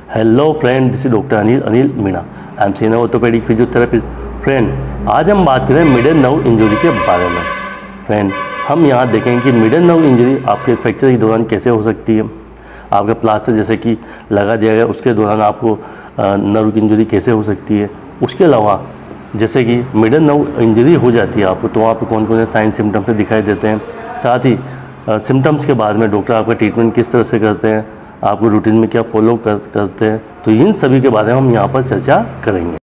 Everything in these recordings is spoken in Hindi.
Hello friend, this is doctor Anil Meena. I am senior orthopaedic physiotherapist. Friend, आज हम बात करें मिडल नर्व इंजरी के बारे में। फ्रेंड, हम यहाँ देखेंगे कि मिडल नर्व इंजरी आपके फ्रैक्चर के दौरान कैसे हो सकती है। आपका प्लास्टर जैसे कि लगा दिया गया उसके दौरान आपको नर्व की इंजरी कैसे हो सकती है। उसके अलावा जैसे कि मिडल नर्व इंजरी हो जाती है आपको, तो आपको कौन कौन से साइन सिम्टम्स दिखाई देते हैं। साथ ही सिम्टम्स के बाद में डॉक्टर आपका ट्रीटमेंट किस तरह से करते हैं, आपको रूटीन में क्या फॉलो करते हैं। तो इन सभी के बारे में हम यहाँ पर चर्चा करेंगे।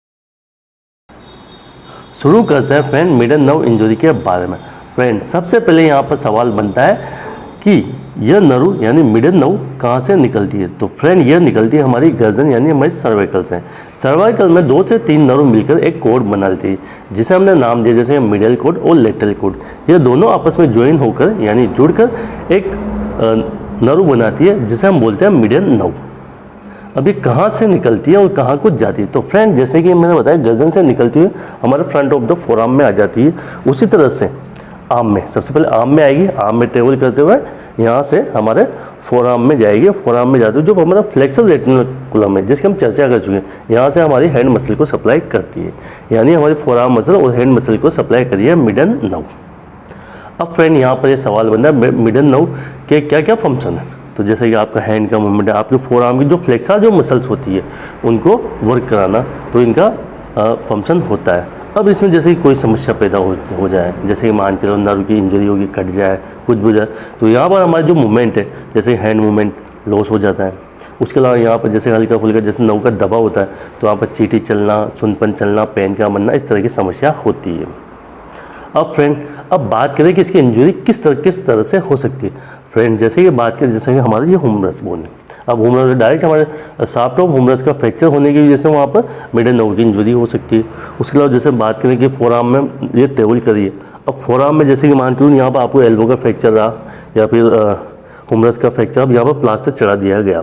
शुरू करते हैं फ्रेंड मिडल नर्व इंजरी के बारे में। फ्रेंड, सबसे पहले यहाँ पर सवाल बनता है कि यह नर्व यानी मिडल नर्व कहाँ से निकलती है। तो फ्रेंड, यह निकलती है हमारी गर्दन यानी हमारी सर्वाइकल से। सर्वाइकल में 2 से 3 नर्व मिलकर एक कोड बना लेती है, जिसे हमने नाम दिया जैसे मिडल कोड और लेटरल कोड। यह दोनों आपस में ज्वाइन होकर यानी जुड़कर एक नर्व बनाती है, जिसे हम बोलते हैं मिडल नर्व। अब ये कहाँ से निकलती है और कहाँ को जाती है। तो फ्रेंड, जैसे कि मैंने बताया गर्दन से निकलती हुई हमारे फ्रंट ऑफ द फोरआर्म में आ जाती है। उसी तरह से आर्म में, सबसे पहले आर्म में आएगी, आर्म में ट्रेवल करते हुए यहाँ से हमारे फोरआर्म में जाएगी। फोरआर्म में जाते हुए जो हमारा फ्लेक्सर रेटिकुलम है, जिसकी हम चर्चा कर चुके हैं, यहाँ से हमारी हैंड मसल को सप्लाई करती है। यानी हमारी फोरआर्म मसल और हैंड मसल को सप्लाई करिए मिडल नर्व। अब फ्रेंड, यहाँ पर ये सवाल बनता है मिडल नर्व के क्या क्या फंक्शन है। तो जैसे कि आपका हैंड का मूवमेंट है, आपके फोरआर्म की जो फ्लेक्सर जो मसल्स होती है उनको वर्क कराना, तो इनका फंक्शन होता है। अब इसमें जैसे कि कोई समस्या पैदा हो जाए, जैसे कि मान के लो नर्व की इंजरी होगी, कट जाए, कुछ भी जाए, तो यहाँ पर हमारा जो मूवमेंट है, जैसे हैंड मूवमेंट लॉस हो जाता है। उसके अलावा यहाँ पर जैसे हल्का फुल्का जैसे नर्व का दबाव होता है, तो यहाँ पर चींटी चलना, सुनपन चलना, पेन का बनना, इस तरह की समस्या होती है। अब फ्रेंड, अब बात करें कि इसकी इंजरी किस तरह से हो सकती है। फ्रेंड, जैसे कि बात करें, जैसे कि हमारा ये ह्यूमरस बोन है। अब ह्यूमरस डायरेक्ट हमारे शाफ्ट ऑफ ह्यूमरस का फ्रैक्चर होने की वजह से वहाँ पर मिडल नर्व की इंजरी हो सकती है। उसके अलावा जैसे बात करें कि फोरआर्म में ये ट्रेवल करिए। अब फोरआर्म में जैसे कि मान लो यहाँ पर आपको एल्बो का फ्रैक्चर रहा या फिर ह्यूमरस का फ्रैक्चर, अब यहाँ पर प्लास्टर चढ़ा दिया गया।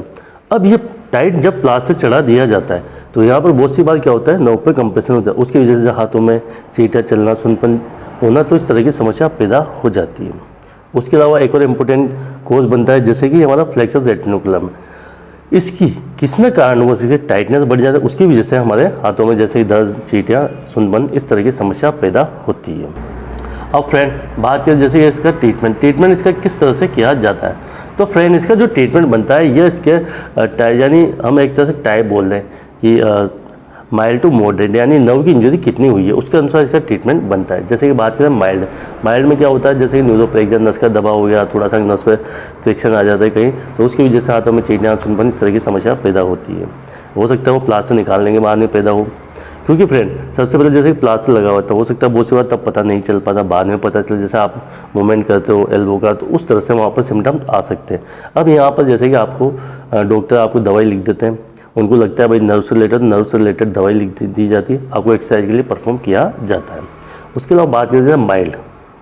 अब ये टाइट जब प्लास्टर चढ़ा दिया जाता है, तो यहाँ पर बहुत सी बार क्या होता है, नर्व पर कंप्रेशन होता है। उसकी वजह से हाथों में चींटियाँ चलना, सुनपन होना, तो इस तरह की समस्या पैदा हो जाती है। उसके अलावा एक और इम्पोर्टेंट कोज बनता है जैसे कि हमारा फ्लेक्सर रेटिकुलम। इसकी किसमें कारण हुआ, इसकी टाइटनेस बढ़ जाता है, उसकी वजह से हमारे हाथों में जैसे दर्द, चींटियाँ, सुनपन, इस तरह की समस्या पैदा होती है। अब फ्रेंड, बात करें जैसे इसका ट्रीटमेंट इसका किस तरह से किया जाता है। तो फ्रेंड, इसका जो ट्रीटमेंट बनता है यह इसके यानी हम एक तरह से टाइप बोल रहे हैं कि माइल्ड टू मॉडरेट, यानी नर्व की इंजरी कितनी हुई है उसके अनुसार इसका ट्रीटमेंट बनता है। जैसे कि बात करें माइल्ड में क्या होता है, जैसे कि न्यूरोप्लेक्सिया, नस का दबाव हो गया, थोड़ा सा नस पे फ्रिक्शन आ जाता है कहीं, तो उसकी वजह से हाथों में चींटियाँ, सुनपन, इस तरह की समस्या पैदा होती है। हो सकता है वो प्लास्टर निकालने के बाद में पैदा हो, क्योंकि फ्रेंड सबसे पहले जैसे प्लास्टर लगा हुआ था, हो सकता है बहुत सी बार तब पता नहीं चल पाता, बाद में पता चले, जैसे आप मूवमेंट करते हो एल्बो का, तो उस तरह से वहाँ पर सिम्टम्स आ सकते हैं। अब यहाँ पर जैसे कि आपको डॉक्टर आपको दवाई लिख देते हैं, उनको लगता है भाई नर्व से रिलेटेड दवाई लिख दी जाती है, आपको एक्सरसाइज के लिए परफॉर्म किया जाता है। उसके अलावा बात करें माइल्ड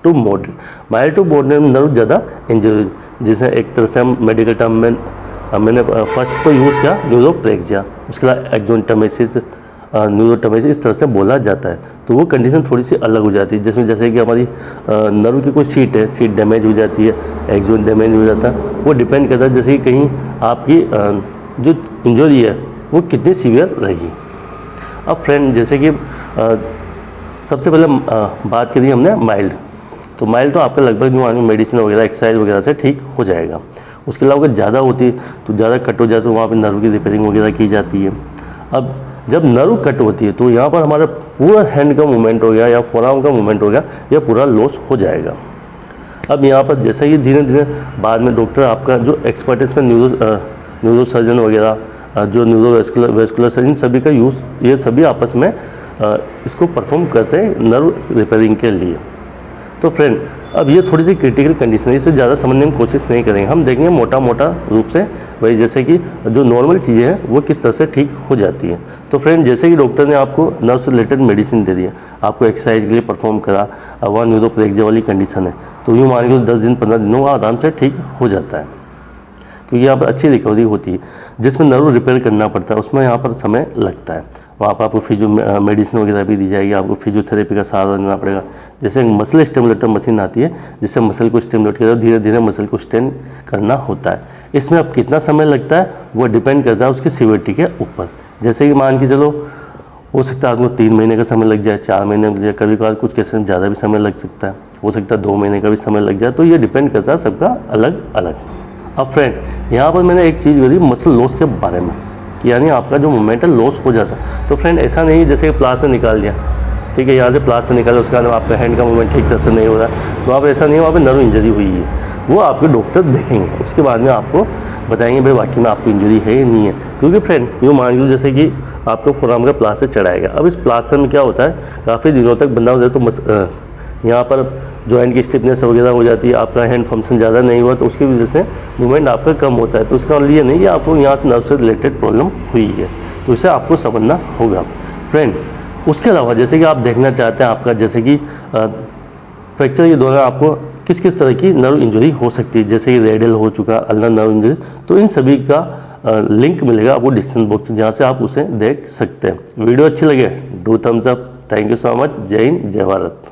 टू मॉडरेट नर्व ज़्यादा इंजरी, जिसे एक तरह से हम मेडिकल टर्म में मैंने फर्स्ट तो यूज़ किया न्यूरोप्लेक्सिया, उसके अलावा एक्सोंटोमेसिस, न्यूरोटोमेसिस, इस तरह से बोला जाता है। तो वो कंडीशन थोड़ी सी अलग हो जाती है, जिसमें जैसे कि हमारी नर्व की कोई सीट डैमेज हो जाती है, एक्सोन डैमेज हो जाता है, वो डिपेंड करता है जैसे कि कहीं आपकी जो इंजरी है वो कितनी सीवियर रहेगी। अब फ्रेंड, जैसे कि सबसे पहले बात करी हमने माइल्ड, तो माइल्ड तो आपका लगभग जो आदमी मेडिसिन वगैरह, एक्सरसाइज वगैरह से ठीक हो जाएगा। उसके अलावा अगर ज़्यादा होती है तो ज़्यादा कट हो जाए तो वहाँ पर नर्व की रिपेयरिंग वगैरह की जाती है। अब जब नर्व कट होती है तो यहाँ पर हमारा पूरा हैंड का मूवमेंट हो गया या फोरआर्म का मूवमेंट हो गया, यह पूरा लॉस हो जाएगा। अब यहाँ पर जैसे ही धीरे धीरे बाद में डॉक्टर आपका जो एक्सपर्ट है इसमें न्यूरो सर्जन वगैरह, जो वेस्कुलर सर्जन, सभी का यूज़, ये सभी आपस में इसको परफॉर्म करते हैं नर्व रिपेयरिंग के लिए। तो फ्रेंड, अब ये थोड़ी सी क्रिटिकल कंडीशन है, इससे ज़्यादा समझने की कोशिश नहीं करेंगे, हम देखेंगे मोटा रूप से भाई जैसे कि जो नॉर्मल चीज़ें हैं वो किस तरह से ठीक हो जाती हैं। तो फ्रेंड, जैसे कि डॉक्टर ने आपको नर्व से रिलेटेड मेडिसिन दे दी है, आपको एक्सरसाइज के लिए परफॉर्म करा, वहाँ न्यूरोप्लेक्सिया वाली कंडीशन है, तो यूँ मान के 10 दिन 15 दिनों में आराम से ठीक हो जाता है, क्योंकि यहाँ पर अच्छी रिकवरी होती है। जिसमें नर्व रिपेयर करना पड़ता है उसमें यहाँ पर समय लगता है, वहाँ पर आपको फिजियो मेडिसिन वगैरह भी दी जाएगी, आपको फिजियोथेरेपी का सहारा लेना पड़ेगा। जैसे मसल स्टिमुलेटर मशीन आती है जिससे मसल को स्टिमुलेट कर धीरे धीरे मसल को स्ट्रेन करना होता है। इसमें अब कितना समय लगता है वो डिपेंड करता है उसकी सीवियरिटी के ऊपर। जैसे कि मान के चलो हो सकता है आपको 3 महीने का समय लग जाए, 4 महीने लग जाए, कभी कभार कुछ केसेस में ज़्यादा भी समय लग सकता है, हो सकता है 2 महीने का भी समय लग जाए। तो ये डिपेंड करता है सबका अलग अलग। अब फ्रेंड यहाँ पर मैंने एक चीज़ बोली मसल लॉस के बारे में, यानी आपका जो मोमेंटल लॉस हो जाता है। तो फ्रेंड ऐसा नहीं जैसे कि प्लास्टर निकाल दिया, ठीक है, यहाँ से प्लास्टर निकाला, उसके बाद आपका हैंड का मूवमेंट ठीक तरह से नहीं हो रहा, तो आप ऐसा नहीं, वहाँ पे नर्व इंजरी हुई है, वो आपके डॉक्टर देखेंगे, उसके बाद में आपको बताएंगे भाई वाकई में आपको इंजरी है या नहीं है। क्योंकि फ्रेंड यूँ मान लो जैसे कि आपको फोरआर्म का प्लास्टर चढ़ाएगा, अब इस प्लास्टर में क्या होता है काफ़ी दिनों तक बंदा हो जाए तो यहाँ पर जॉइंट की स्टिफनेस वगैरह हो जाती है, आपका हैंड फंक्शन ज़्यादा नहीं हुआ तो उसकी वजह से मूवमेंट आपका कम होता है। तो उसका लिए नहीं कि आपको यहाँ से नर्व से रिलेटेड प्रॉब्लम हुई है, तो इसे आपको समझना होगा फ्रेंड। उसके अलावा जैसे कि आप देखना चाहते हैं आपका जैसे कि फ्रैक्चर के दौरान आपको किस किस तरह की नर्व इंजरी हो सकती है, जैसे कि रेडियल हो चुका, अल्नर नर्व इंजरी, तो इन सभी का लिंक मिलेगा आपको डिस्क्रिप्शन बॉक्स, जहाँ से आप उसे देख सकते हैं। वीडियो अच्छी लगे do thumbs up. Thank you so much. Jai Hind, जय भारत।